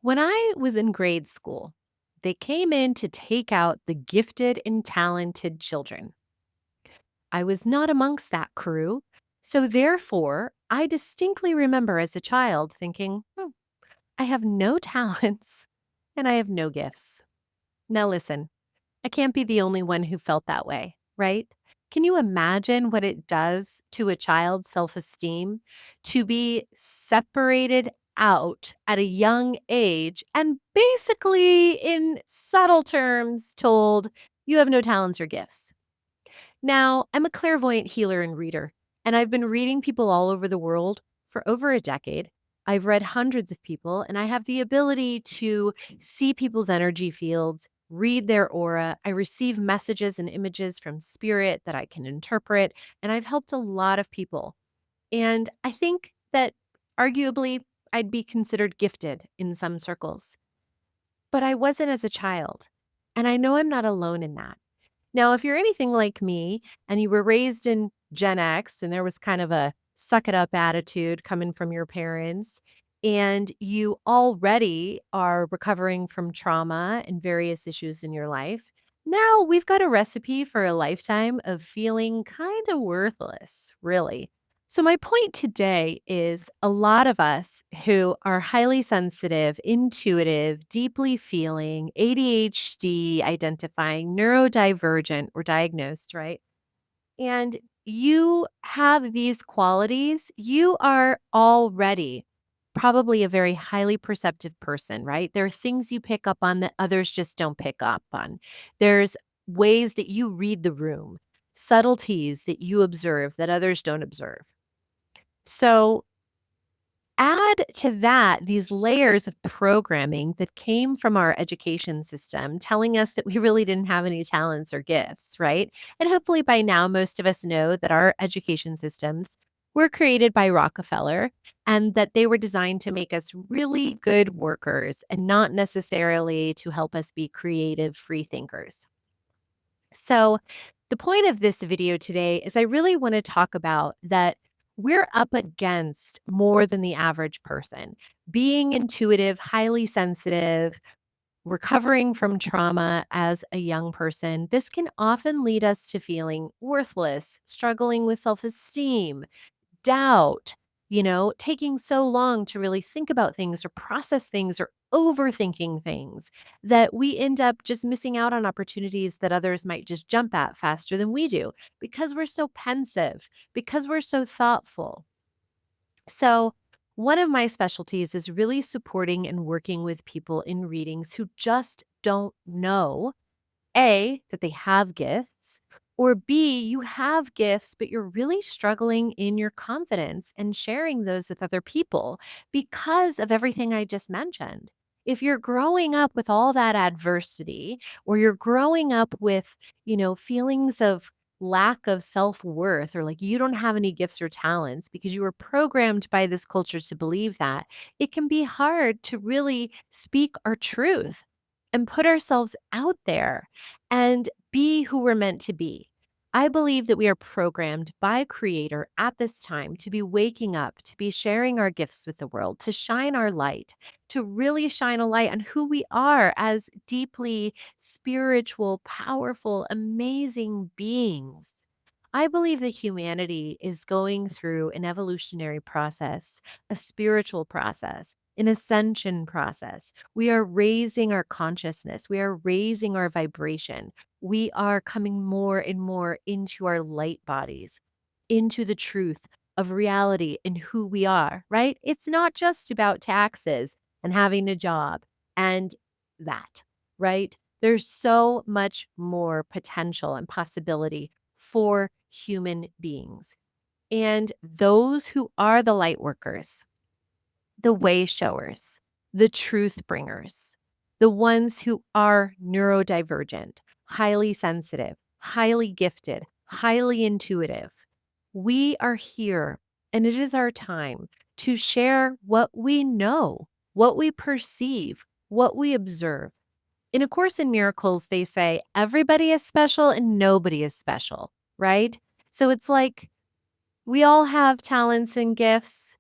When I was in grade school, they came in to take out the gifted and talented children. I was not amongst that crew. So, therefore, I distinctly remember as a child thinking, I have no talents and I have no gifts. Now, listen, I can't be the only one who felt that way, right? Can you imagine what it does to a child's self esteem to be separated out at a young age and basically, in subtle terms, told you have no talents or gifts? Now, I'm a clairvoyant healer and reader, and I've been reading people all over the world for over a decade. I've read hundreds of people, and I have the ability to see people's energy fields, read their aura. I receive messages and images from spirit that I can interpret, and I've helped a lot of people. And I think that arguably I'd be considered gifted in some circles, but I wasn't as a child. And I know I'm not alone in that. Now, if you're anything like me and you were raised in Gen X and there was kind of a suck it up attitude coming from your parents, and you already are recovering from trauma and various issues in your life, now we've got a recipe for a lifetime of feeling kind of worthless, really. So, my point today is a lot of us who are highly sensitive, intuitive, deeply feeling, ADHD identifying, neurodivergent, or diagnosed, right? And you have these qualities, you are already probably a very highly perceptive person, right? There are things you pick up on that others just don't pick up on. There's ways that you read the room, subtleties that you observe that others don't observe. So, add to that these layers of programming that came from our education system telling us that we really didn't have any talents or gifts, right? And hopefully by now, most of us know that our education systems were created by Rockefeller and that they were designed to make us really good workers and not necessarily to help us be creative free thinkers. So, the point of this video today is I really want to talk about that we're up against more than the average person. Being intuitive, highly sensitive, recovering from trauma as a young person, this can often lead us to feeling worthless, struggling with self esteem, doubt, taking so long to really think about things or process things or overthinking things that we end up just missing out on opportunities that others might just jump at faster than we do because we're so pensive, because we're so thoughtful. So, one of my specialties is really supporting and working with people in readings who just don't know a, that they have gifts, or B, you have gifts, but you're really struggling in your confidence and sharing those with other people because of everything I just mentioned. If you're growing up with all that adversity, or you're growing up with, feelings of lack of self worth, or like you don't have any gifts or talents because you were programmed by this culture to believe that, it can be hard to really speak our truth and put ourselves out there and be who we're meant to be. I believe that we are programmed by Creator at this time to be waking up, to be sharing our gifts with the world, to shine our light, to really shine a light on who we are as deeply spiritual, powerful, amazing beings. I believe that humanity is going through an evolutionary process, a spiritual process, an ascension process. We are raising our consciousness, we are raising our vibration. We are coming more and more into our light bodies, into the truth of reality and who we are, right? It's not just about taxes and having a job and that, right? There's so much more potential and possibility for human beings. And those who are the light workers, the way showers, the truth bringers, the ones who are neurodivergent, highly sensitive, highly gifted, highly intuitive, we are here and it is our time to share what we know, what we perceive, what we observe. In A Course in Miracles, they say everybody is special and nobody is special, right? So it's like we all have talents and gifts,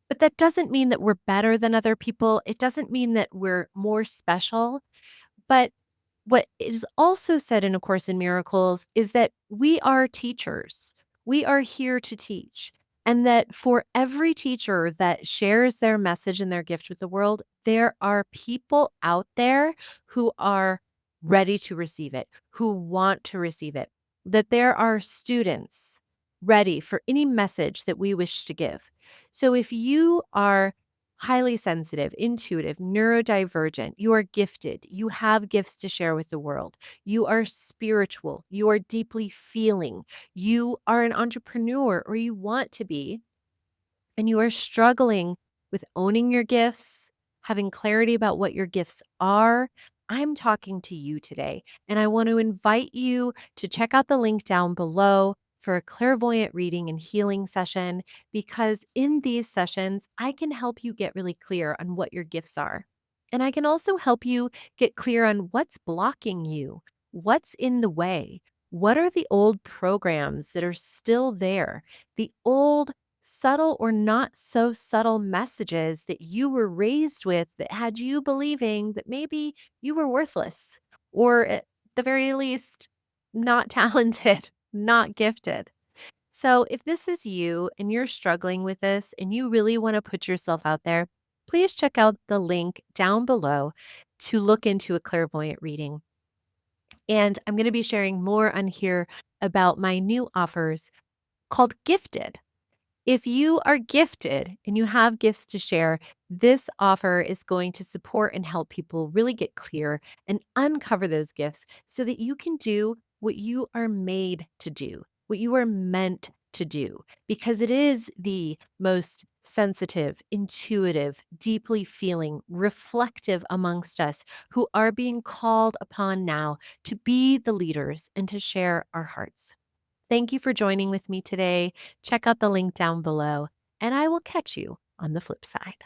But that doesn't mean that we're better than other people. It doesn't mean that we're more special. But what is also said in A Course in Miracles is that we are teachers. We are here to teach. And that for every teacher that shares their message and their gift with the world, there are people out there who are ready to receive it, who want to receive it, that there are students ready for any message that we wish to give. So if you are highly sensitive, intuitive, neurodivergent. You are gifted. You have gifts to share with the world. You are spiritual. You are deeply feeling. You are an entrepreneur or you want to be, and you are struggling with owning your gifts, having clarity about what your gifts are. I'm talking to you today, and I want to invite you to check out the link down below for a clairvoyant reading and healing session, because in these sessions, I can help you get really clear on what your gifts are. And I can also help you get clear on what's blocking you, what's in the way, what are the old programs that are still there, the old subtle or not so subtle messages that you were raised with that had you believing that maybe you were worthless or at the very least not talented, not gifted. So, if this is you and you're struggling with this and you really want to put yourself out there, please check out the link down below to look into a clairvoyant reading. And I'm going to be sharing more on here about my new offers called Gifted. If you are gifted and you have gifts to share, this offer is going to support and help people really get clear and uncover those gifts so that you can do what you are made to do, what you are meant to do, because it is the most sensitive, intuitive, deeply feeling, reflective amongst us who are being called upon now to be the leaders and to share our hearts. Thank you for joining with me today. Check out the link down below, and I will catch you on the flip side.